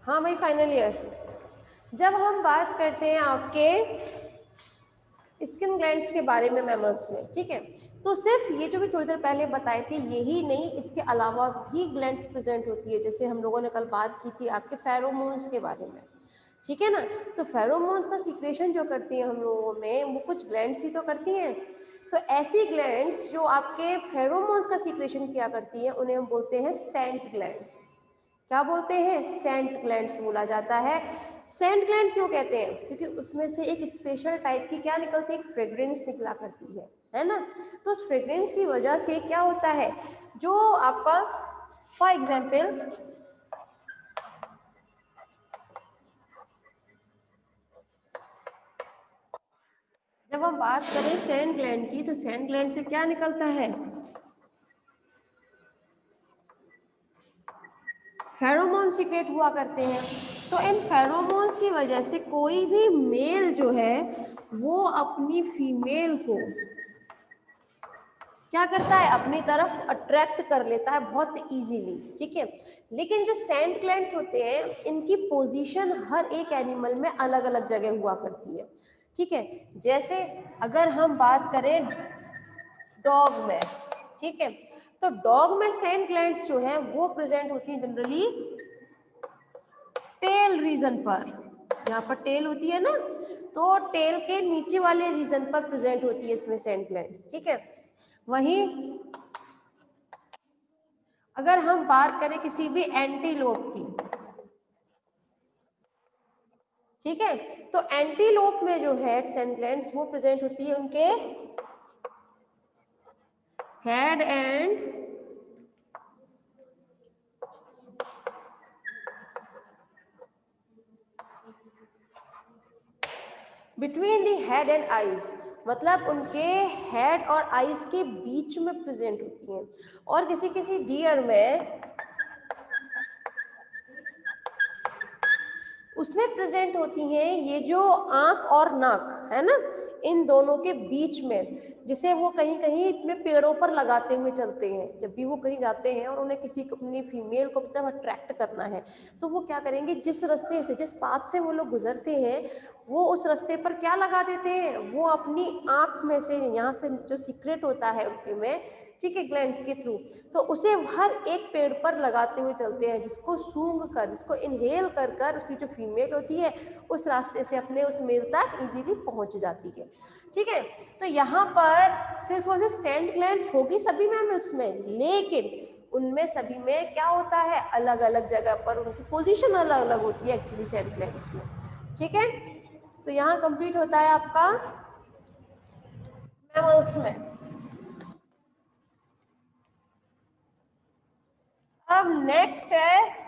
हाँ भाई, final year. जब हम बात करते हैं आपके स्किन ग्लैंड्स के बारे में मैमल्स में, ठीक है, तो सिर्फ ये जो भी थोड़ी देर पहले बताए थे यही नहीं, इसके अलावा भी ग्लैंड्स प्रेजेंट होती है। जैसे हम लोगों ने कल बात की थी आपके फेरोमोन्स के बारे में, ठीक है ना। तो फेरोमोन्स का सीक्रेशन जो करती है हम लोगों में, वो कुछ ग्लैंड्स ही तो करती हैं। तो ऐसी ग्लैंड्स जो आपके फेरोमोन्स का सीक्रेशन किया करती हैं उन्हें हम बोलते हैं सेंट ग्लैंड्स। क्या बोलते हैं? सेंट ग्लैंड्स बोला जाता है। सेंट ग्लैंड क्यों कहते हैं? क्योंकि उसमें से एक स्पेशल टाइप की क्या निकलती है, एक फ्रेग्रेंस निकला करती है ना। तो उस फ्रेग्रेंस की वजह से क्या होता है, जो आपका फॉर एग्जाम्पल जब हम बात करें सेंट ग्लैंड की, तो सेंट ग्लैंड से क्या निकलता है, फेरोमोन सीक्रेट हुआ करते हैं। तो इन फेरोमोन्स की वजह से कोई भी मेल जो है वो अपनी फीमेल को क्या करता है, अपनी तरफ अट्रैक्ट कर लेता है बहुत इजीली, ठीक है। लेकिन जो सेंट ग्लैंड्स होते हैं इनकी पोजीशन हर एक एनिमल में अलग अलग जगह हुआ करती है, ठीक है। जैसे अगर हम बात करें डॉग में, ठीक है, तो डॉग में सेंट ग्लैंड्स जो है वो प्रेजेंट होती है जनरली टेल रीजन पर। यहाँ पर टेल होती है ना, तो टेल के नीचे वाले रीजन पर प्रेजेंट होती है इसमें सेंट ग्लैंड्स, ठीक है। वहीं अगर हम बात करें किसी भी एंटीलोप की, ठीक है, तो एंटीलोप में जो है सेंट ग्लैंड्स वो प्रेजेंट होती है उनके head and between the head and eyes, मतलब उनके हेड और आईज के बीच में प्रेजेंट होती हैं। और किसी किसी डियर में उसमें प्रेजेंट होती हैं ये जो आंख और नाक है ना, इन दोनों के बीच में, जिसे वो कहीं कहीं अपने पेड़ों पर लगाते हुए चलते हैं। जब भी वो कहीं जाते हैं और उन्हें किसी को, अपनी फीमेल को मतलब अट्रैक्ट करना है, तो वो क्या करेंगे, जिस रास्ते से, जिस पाथ से वो लोग गुजरते हैं, वो उस रास्ते पर क्या लगा देते हैं, वो अपनी आंख में से, यहाँ से जो सीक्रेट होता है उनके में, ठीक है, ग्लैंड्स के थ्रू, तो उसे हर एक पेड़ पर लगाते हुए चलते हैं, जिसको सूंघ कर, जिसको इनहेल कर कर उसकी जो फीमेल होती है उस रास्ते से अपने उस मेल तक इजीली पहुंच जाती है, ठीक है। तो यहाँ पर सिर्फ और सिर्फ सेंट ग्लैंड्स होगी सभी मैमल्स में, लेकिन उनमें सभी में क्या होता है, अलग अलग जगह पर उनकी पोजीशन अलग अलग होती है एक्चुअली सेंट ग्लैंड्स में, ठीक है। तो यहाँ कंप्लीट होता है आपका मैमल्स में। अब नेक्स्ट है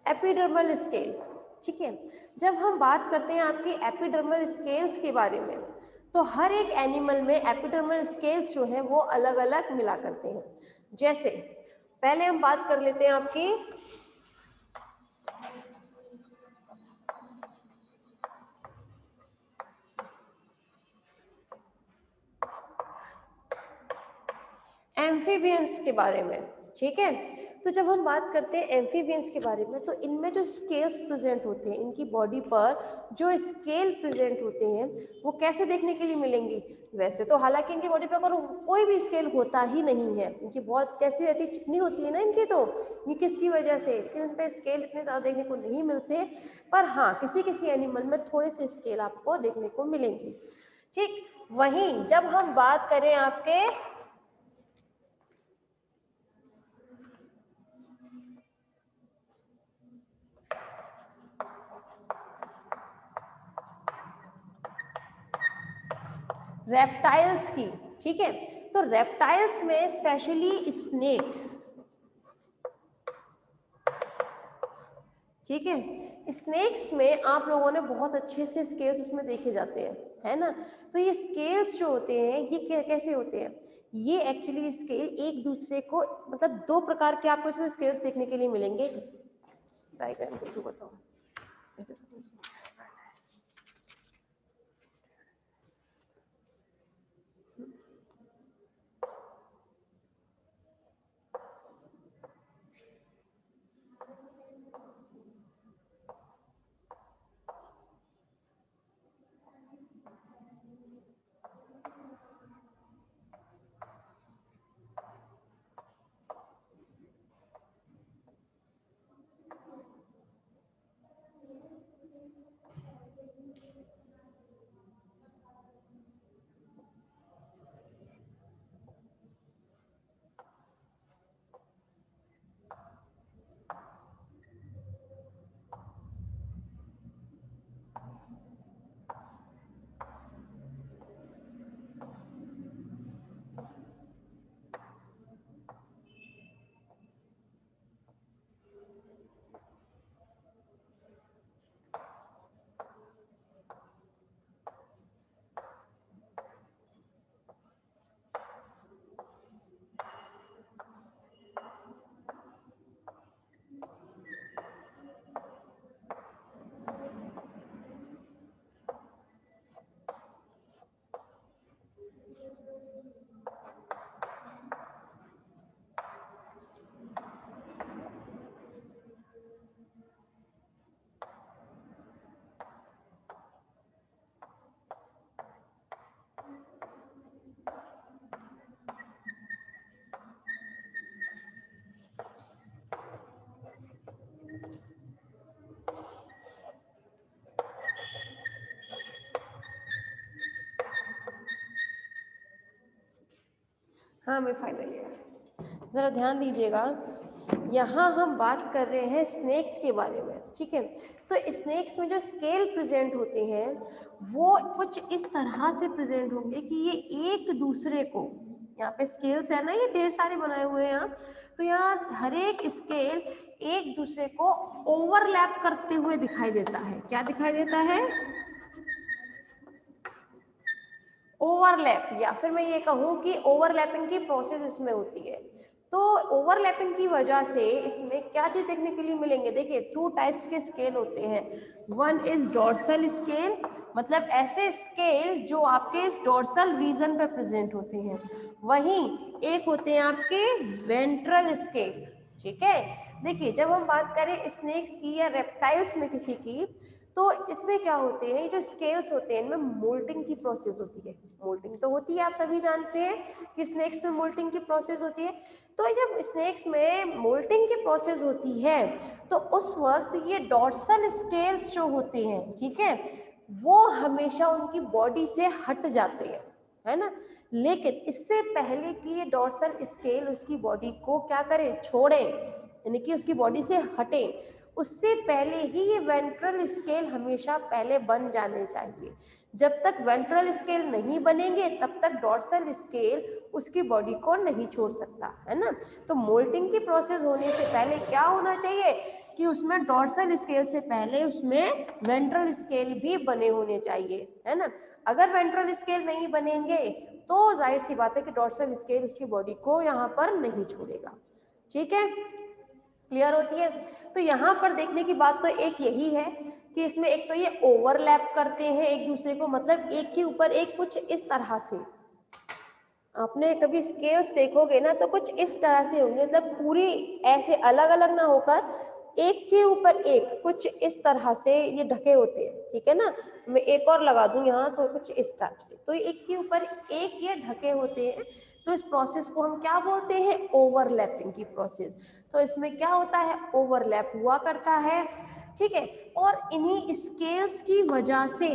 एपिडर्मल स्केल, ठीक है। जब हम बात करते हैं आपकी एपिडर्मल स्केल्स के बारे में, तो हर एक एनिमल में एपिडर्मल स्केल्स जो है वो अलग अलग मिला करते हैं। जैसे पहले हम बात कर लेते हैं आपकी एम्फीबियंस के बारे में, ठीक है। तो जब हम बात करते हैं एम्फीबियंस के बारे में, तो इनमें जो स्केल्स प्रेजेंट होते हैं, इनकी बॉडी पर जो स्केल प्रेजेंट होते हैं वो कैसे देखने के लिए मिलेंगी, वैसे तो हालांकि इनकी बॉडी पर अगर कोई भी स्केल होता ही नहीं है, इनकी बहुत कैसी रहती है, चिकनी होती है ना इनकी, तो ये किसकी वजह से, लेकिन इन पर स्केल इतने ज़्यादा देखने को नहीं मिलते। पर हाँ, किसी किसी एनिमल में थोड़े से स्केल आपको देखने को मिलेंगी, ठीक। वहीं जब हम बात करें आपके रेप्टाइल्स की, ठीक है, तो रेप्टाइल्स में स्पेशली स्नेक्स, ठीक है, स्नेक्स में आप लोगों ने बहुत अच्छे से स्केल्स उसमें देखे जाते हैं। है ना। तो ये स्केल्स जो होते हैं ये कैसे होते हैं, ये एक्चुअली स्केल एक दूसरे को, मतलब दो प्रकार के आपको इसमें स्केल्स देखने के लिए मिलेंगे। डायग्राम के थ्रू बताओ ऐसे समझिए। हाँ मैं फाइनल ईयर, जरा ध्यान दीजिएगा, यहाँ हम बात कर रहे हैं स्नेक्स के बारे में, ठीक है। तो स्नेक्स में जो स्केल प्रेजेंट होते हैं वो कुछ इस तरह से प्रेजेंट होंगे कि ये एक दूसरे को, यहाँ पे स्केल्स है ना, ये ढेर सारे बनाए हुए हैं यहाँ, तो यहाँ हर एक स्केल एक दूसरे को ओवरलैप करते हुए दिखाई देता है। क्या दिखाई देता है? ओवरलैप, या फिर मैं ये कहूँ कि ओवरलैपिंग की प्रोसेस इसमें होती है। तो ओवरलैपिंग की वजह से इसमें क्या चीज देखने के लिए मिलेंगे, देखिए टू टाइप्स के स्केल होते हैं। वन इज डोर्सल स्केल, मतलब ऐसे स्केल जो आपके इस डोर्सल रीजन पे प्रेजेंट होते हैं। वहीं एक होते हैं आपके वेंट्रल स्केल, ठीक है। देखिए जब हम बात करें स्नेक्स की या रेप्टाइल्स में किसी की, तो इसमें क्या होते हैं, जो स्केल्स होते हैं इनमें मोल्टिंग की प्रोसेस होती है। मोल्टिंग तो होती है, आप सभी जानते हैं कि स्नेक्स में मोल्टिंग की प्रोसेस होती है। तो जब स्नेक्स में मोल्टिंग की प्रोसेस होती है तो उस वक्त ये डॉर्सल स्केल्स जो होते हैं, ठीक है, वो हमेशा उनकी बॉडी से हट जाते हैं, है ना। लेकिन इससे पहले कि ये डॉर्सल स्केल उसकी बॉडी को क्या करे, छोड़े, यानी कि उसकी बॉडी से हटे, उससे पहले ही ये वेंट्रल स्केल हमेशा पहले बन जाने चाहिए। जब तक वेंट्रल स्केल नहीं बनेंगे तब तक डॉर्सल स्केल उसकी बॉडी को नहीं छोड़ सकता, है ना। तो मोल्टिंग की प्रोसेस होने से पहले क्या होना चाहिए कि उसमें डॉर्सल स्केल से पहले उसमें वेंट्रल स्केल भी बने होने चाहिए, है ना। अगर वेंट्रल स्केल नहीं बनेंगे तो जाहिर सी बात है कि डॉर्सल स्केल उसकी बॉडी को यहाँ पर नहीं छोड़ेगा, ठीक है, क्लियर होती है। तो यहाँ पर देखने की बात तो एक यही है कि इसमें एक तो ये ओवरलैप करते हैं एक दूसरे को, मतलब एक के ऊपर एक कुछ इस तरह से, आपने कभी स्केल्स देखोगे ना तो कुछ इस तरह से होंगे, मतलब पूरी ऐसे अलग अलग ना होकर एक के ऊपर एक कुछ इस तरह से ये ढके होते हैं, ठीक है ना। मैं एक और लगा दूं यहाँ, तो कुछ इस टाइप से, तो एक के ऊपर एक ये ढके होते हैं। तो इस प्रोसेस को हम क्या बोलते हैं, ओवरलैपिंग की प्रोसेस। तो इसमें क्या होता है, ओवरलैप हुआ करता है, ठीक है। और इन्हीं स्केल्स की वजह से,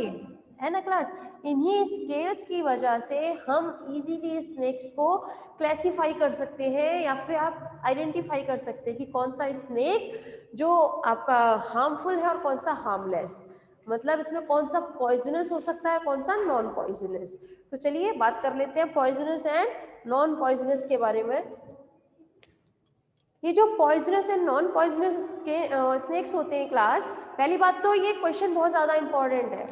है ना क्लास, इन्हीं स्केल्स की वजह से हम इजीली स्नेक्स को क्लासिफाई कर सकते हैं, या फिर आप आइडेंटिफाई कर सकते हैं कि कौन सा स्नेक जो आपका हार्मफुल है और कौन सा हार्मलेस, मतलब इसमें कौन सा पॉइजनस हो सकता है, कौन सा नॉन पॉइजनस। तो चलिए बात कर लेते हैं पॉइजनस एंड नॉन पॉइजनस के बारे में। ये जो पॉइजनस एंड नॉन पॉइजनस के स्नेक्स होते हैं क्लास, पहली बात तो ये क्वेश्चन बहुत ज्यादा इंपॉर्टेंट है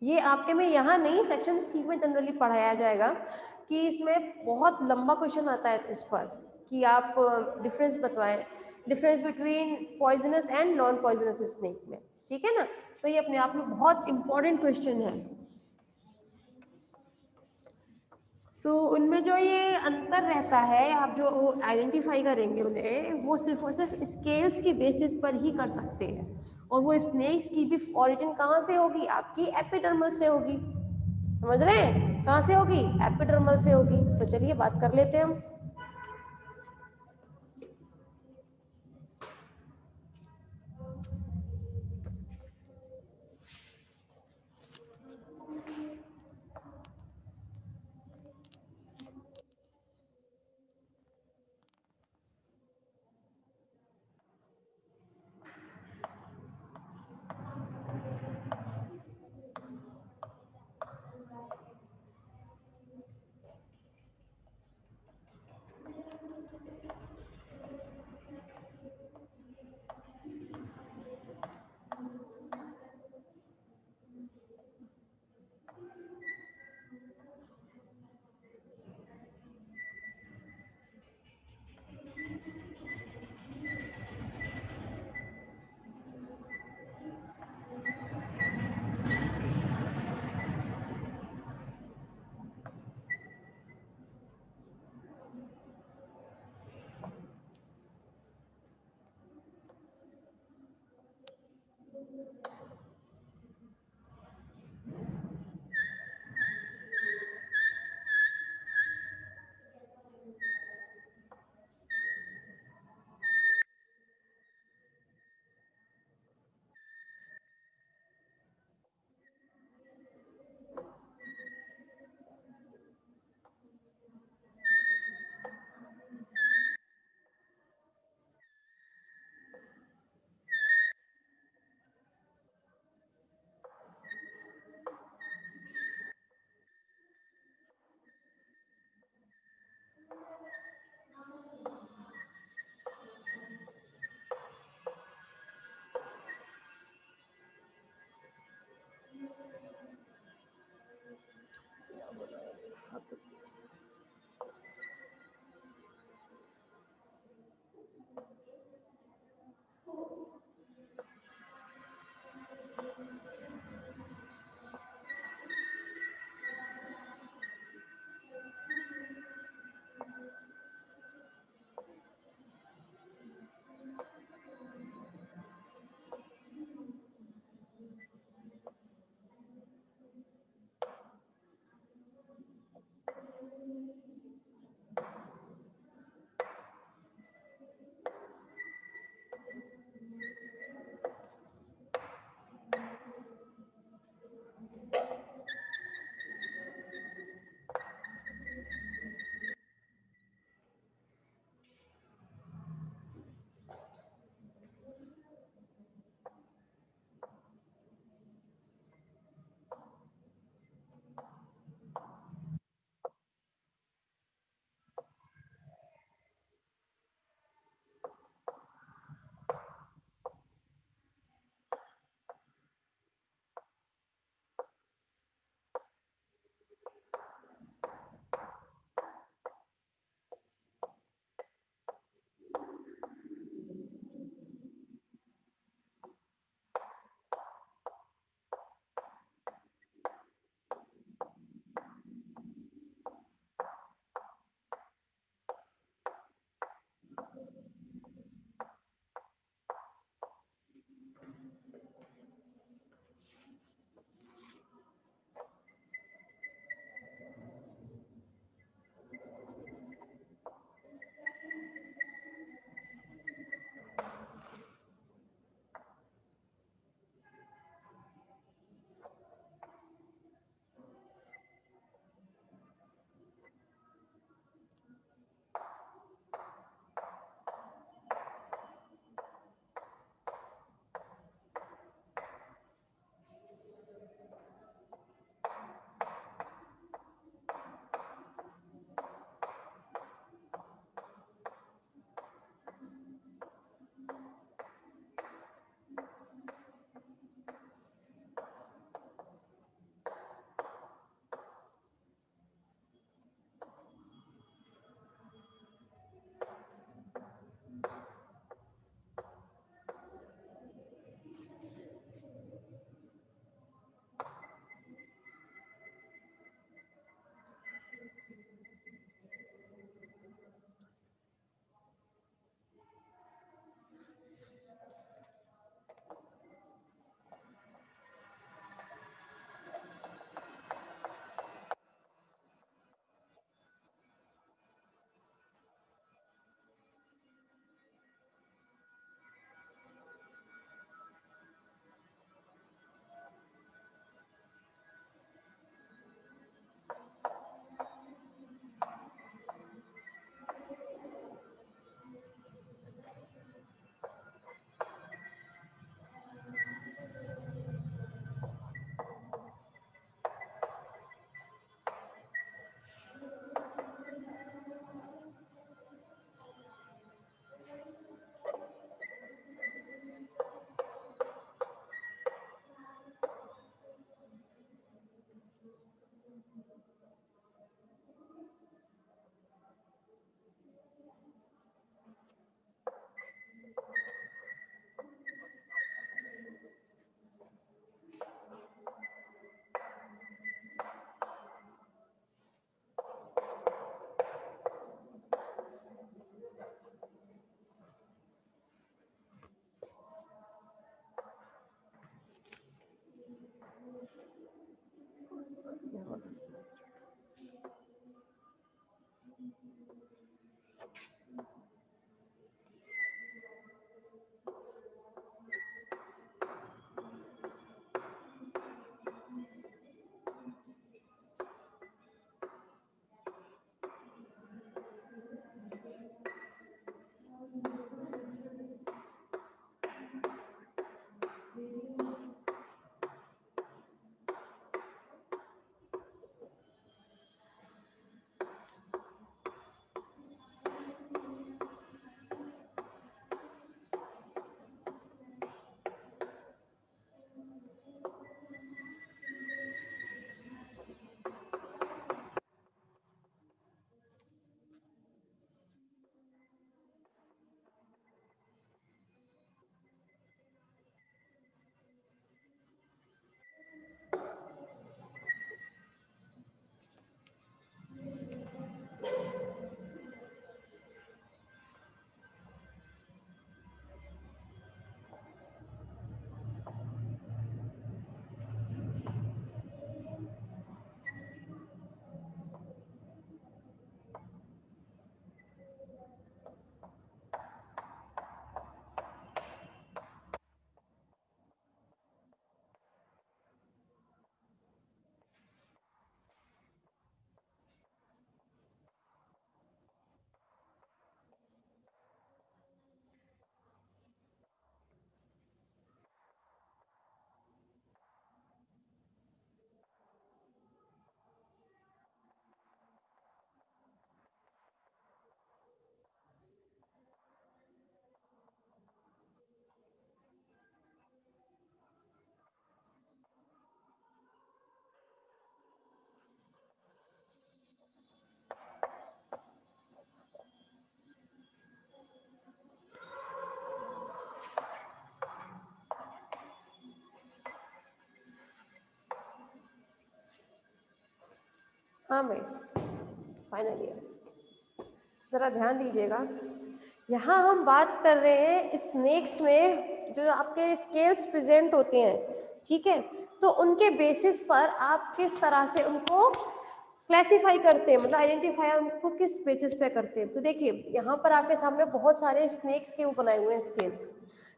ये आपके में यहाँ नहीं, सेक्शन सी में जनरली पढ़ाया जाएगा कि इसमें बहुत लंबा क्वेश्चन आता है उस पर कि आप डिफरेंस बताएं, difference between poisonous and non poisonous snake में, ठीक है ना। तो ये अपने आप में बहुत इंपॉर्टेंट क्वेश्चन है। तो उनमें जो ये अंतर रहता है, आप जो आइडेंटिफाई करेंगे उन्हें, वो सिर्फ और सिर्फ स्केल्स की बेसिस पर ही कर सकते हैं। और वो स्नेक्स की भी ओरिजिन कहाँ से होगी, आपकी एपिडर्मल से होगी। समझ रहे हैं, कहाँ से होगी, एपिडर्मल से होगी। तो चलिए बात कर लेते हैं हम। हाँ मैं फाइनल ईयर, जरा ध्यान दीजिएगा, यहाँ हम बात कर रहे हैं स्नेक्स में जो आपके स्केल्स प्रेजेंट होते हैं, ठीक है, तो उनके बेसिस पर आप किस तरह से उनको क्लासिफाई करते हैं, मतलब आइडेंटिफाई उनको किस बेसिस पे करते हैं। तो देखिए यहाँ पर आपके सामने बहुत सारे स्नेक्स के वो बनाए हुए हैं स्केल्स,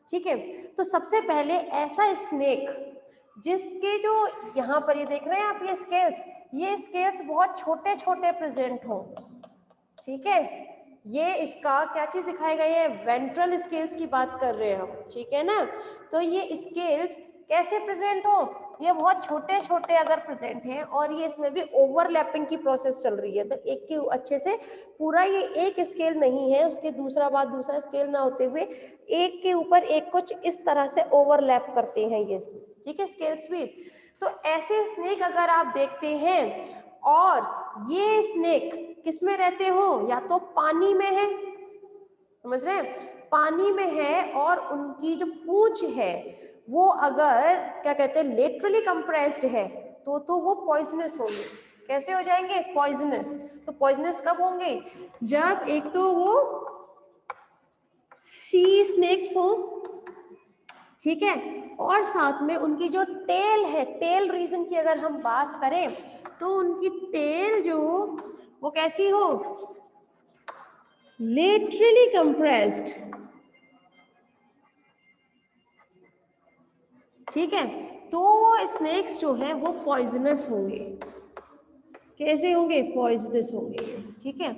ठीक है। तो सबसे पहले ऐसा स्नेक जिसके जो यहाँ पर ये देख रहे हैं आप ये स्केल्स बहुत छोटे छोटे प्रेजेंट हो, ठीक है, ये इसका क्या चीज दिखाई गई है, वेंट्रल स्केल्स की बात कर रहे हैं हम, ठीक है ना। तो ये स्केल्स कैसे प्रेजेंट हो, ये बहुत छोटे छोटे अगर प्रेजेंट हैं और ये इसमें भी ओवरलैपिंग की प्रोसेस चल रही है, तो एक के अच्छे से पूरा ये एक स्केल नहीं है, उसके दूसरा बाद दूसरा स्केल ना होते हुए एक के ऊपर एक कुछ इस तरह से ओवरलैप करते हैं ये, ठीक है, स्केल्स भी। तो ऐसे स्नेक अगर आप देखते हैं और ये स्नेक किसमें रहते हो, या तो पानी में है, समझ रहे हैं, पानी में है और उनकी जो पूंछ है वो अगर क्या कहते हैं लेटरली कंप्रेस्ड है तो वो पॉइजनस होंगे। कैसे हो जाएंगे, पॉइजनस। तो पॉइजनस कब होंगे, जब एक तो वो सी स्नेक्स हो, ठीक है, और साथ में उनकी जो टेल है, टेल रीजन की अगर हम बात करें तो उनकी टेल जो वो कैसी हो, लेटरली कंप्रेस्ड, ठीक है। तो वो स्नेक्स जो है वो पॉइजनस होंगे। कैसे होंगे, पॉइजनस होंगे, ठीक है।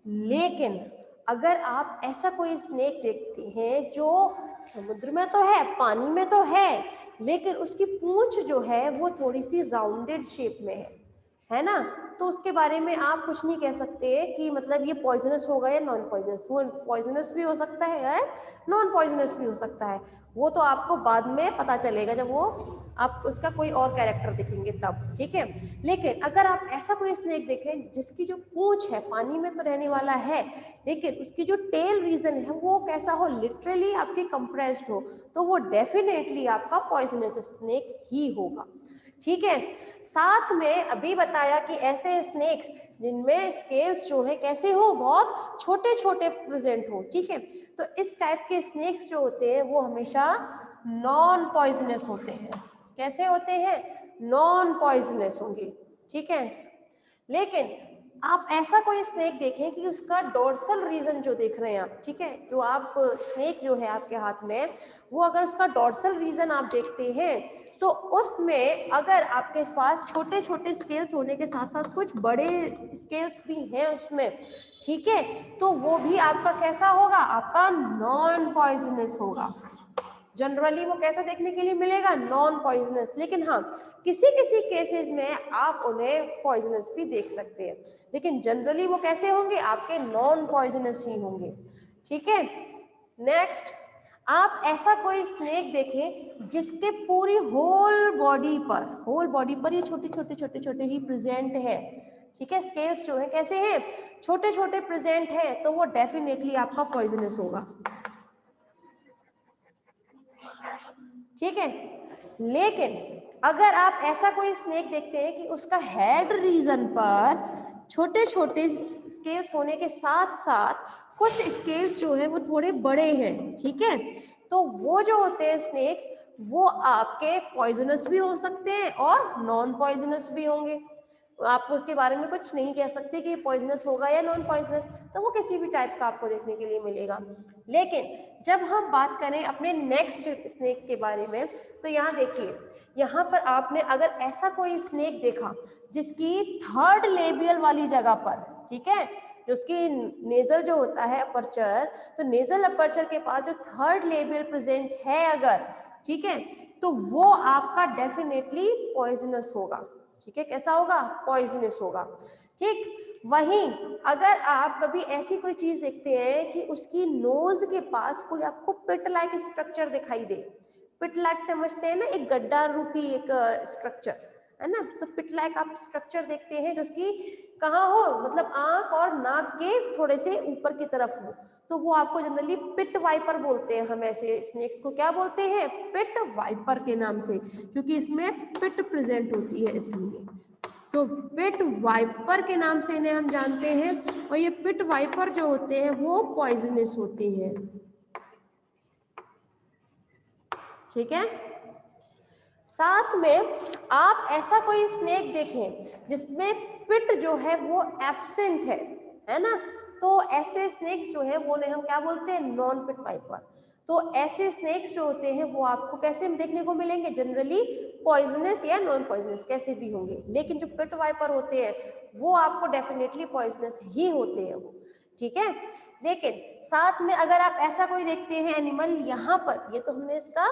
लेकिन अगर आप ऐसा कोई स्नेक देखते हैं जो समुद्र में तो है, पानी में तो है, लेकिन उसकी पूंछ जो है वो थोड़ी सी राउंडेड शेप में है ना, तो उसके बारे में आप कुछ नहीं कह सकते कि मतलब ये पॉइजनस होगा या नॉन पॉइजनस। वो पॉइजनस भी हो सकता है या नॉन पॉइजनस भी हो सकता है, वो तो आपको बाद में पता चलेगा जब वो आप उसका कोई और कैरेक्टर दिखेंगे तब, ठीक है। लेकिन अगर आप ऐसा कोई स्नेक देखें जिसकी जो पूंछ है पानी में तो रहने वाला है, लेकिन उसकी जो टेल रीजन है वो कैसा हो, लिटरली आपके कंप्रेस्ड हो, तो वो डेफिनेटली आपका पॉइजनस स्नेक ही होगा, ठीक है। साथ में अभी बताया कि ऐसे स्नेक्स जिनमें स्केल्स जो है कैसे हो, बहुत छोटे छोटे प्रेजेंट हो, ठीक है। तो इस टाइप के स्नेक्स जो होते हैं वो हमेशा नॉन पॉइजनस होते हैं। कैसे होते हैं, नॉन पॉइजनस होंगे, ठीक है। लेकिन आप ऐसा कोई स्नेक देखें कि उसका डोर्सल रीजन जो देख रहे हैं आप, ठीक है, जो आप स्नेक जो है आपके हाथ में, वो अगर उसका डोर्सल रीजन आप देखते हैं तो उसमें अगर आपके पास छोटे छोटे स्केल्स होने के साथ साथ कुछ बड़े स्केल्स भी हैं उसमें, ठीक है, तो वो भी आपका कैसा होगा, आपका नॉन पॉइजनस होगा। जनरली वो कैसा देखने के लिए मिलेगा, नॉन पॉइजनस। लेकिन हाँ, किसी किसी केसेस में आप उन्हें पॉइजनस भी देख सकते हैं, लेकिन जनरली वो कैसे होंगे, आपके नॉन पॉइजनस ही होंगे, ठीक है। नेक्स्ट, आप ऐसा कोई स्नेक देखें जिसके पूरी होल बॉडी पर ये छोटे छोटे छोटे छोटे ही प्रेजेंट है, ठीक है, स्केल्स जो है कैसे हैं, छोटे छोटे प्रेजेंट है, तो वो डेफिनेटली आपका पॉइजनस होगा, ठीक है। लेकिन अगर आप ऐसा कोई स्नेक देखते हैं कि उसका हेड रीजन पर छोटे छोटे स्केल्स होने के साथ साथ कुछ स्केल्स जो है वो थोड़े बड़े हैं, ठीक है, तो वो जो होते हैं स्नेक्स वो आपके पॉइजनस भी हो सकते हैं और नॉन पॉइजनस भी होंगे। आप उसके बारे में कुछ नहीं कह सकते कि पॉइजनस होगा या नॉन पॉइजनस, तो वो किसी भी टाइप का आपको देखने के लिए मिलेगा। लेकिन जब हम बात करें अपने नेक्स्ट स्नेक के बारे में, तो यहाँ देखिए, यहाँ पर आपने अगर ऐसा कोई स्नेक देखा जिसकी थर्ड लेबियल वाली जगह पर, ठीक है, जो उसकी नेजल जो होता है अपर्चर, तो नेजल अपर्चर के पास जो थर्ड लेबियल प्रेजेंट है अगर, ठीक है, तो वो आपका डेफिनेटली पॉइजनस होगा, ठीक है, कैसा होगा, पॉइजनस होगा, ठीक। वहीं अगर आप कभी ऐसी कोई चीज देखते हैं कि उसकी नोज के पास कोई आपको पिट लाइक स्ट्रक्चर दिखाई दे, पिट लाइक समझते हैं ना, एक गड्ढा रूपी एक स्ट्रक्चर है ना, तो पिट लाइक आप स्ट्रक्चर देखते हैं जो उसकी कहाँ हो, मतलब आंख और नाक के थोड़े से ऊपर की तरफ हो, तो वो आपको जनरली पिट वाइपर बोलते हैं। हम ऐसे स्नेक्स को क्या बोलते हैं, पिट वाइपर के नाम से, क्योंकि इसमें पिट प्रेजेंट होती है इसलिए, तो पिट वाइपर के नाम से इन्हें हम जानते हैं, और ये पिट वाइपर जो होते हैं वो पॉइजनस होते हैं। ठीक है, साथ में आप ऐसा कोई स्नेक देखें जिसमें पिट जो है वो एब्सेंट है ना, तो ऐसे स्नेक्स जो है वो ने हम क्या बोलते हैं, नॉन पिट वाइपर। तो ऐसे स्नेक्स जो होते हैं वो आपको कैसे देखने को मिलेंगे, जनरली पॉइजनस या नॉन पॉइजनस कैसे भी होंगे, लेकिन जो पिट वाइपर होते हैं वो आपको डेफिनेटली पॉइजनस ही होते हैं वो। ठीक है, लेकिन साथ में अगर आप ऐसा कोई देखते हैं एनिमल, यहाँ पर ये तो हमने इसका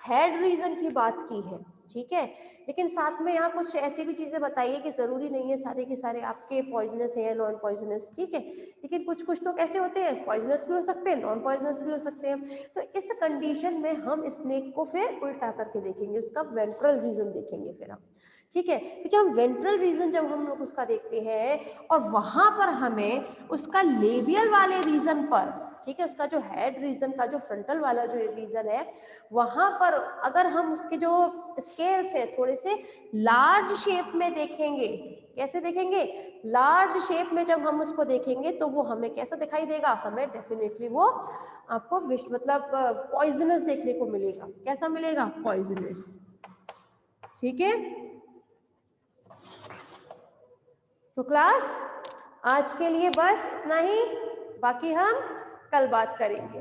हेड रीजन की बात की है, ठीक है, लेकिन साथ में यहाँ कुछ ऐसी भी चीजें बताइए कि जरूरी नहीं है सारे के सारे आपके पॉइजनस है या नॉन पॉइजनस, ठीक है, लेकिन कुछ कुछ तो कैसे होते हैं, पॉइजनस भी हो सकते हैं, नॉन पॉइजनस भी हो सकते हैं। तो इस कंडीशन में हम स्नेक को फिर उल्टा करके देखेंगे, उसका वेंट्रल रीजन देखेंगे फिर हम। ठीक है, फिर जब वेंट्रल रीजन जब हम लोग उसका देखते हैं और वहां पर हमें उसका लेबियल वाले रीजन पर, ठीक है, उसका जो हेड रीजन का जो फ्रंटल वाला जो रीजन है वहां पर अगर हम उसके जो स्केल्स है थोड़े से लार्ज शेप में देखेंगे, कैसे देखेंगे, लार्ज शेप में जब हम उसको देखेंगे तो वो हमें कैसा दिखाई देगा, हमें डेफिनेटली वो आपको मतलब पॉइजनस देखने को मिलेगा। कैसा मिलेगा, पॉइजनस। ठीक है, तो क्लास आज के लिए बस इतना ही, बाकी हम कल बात करेंगे।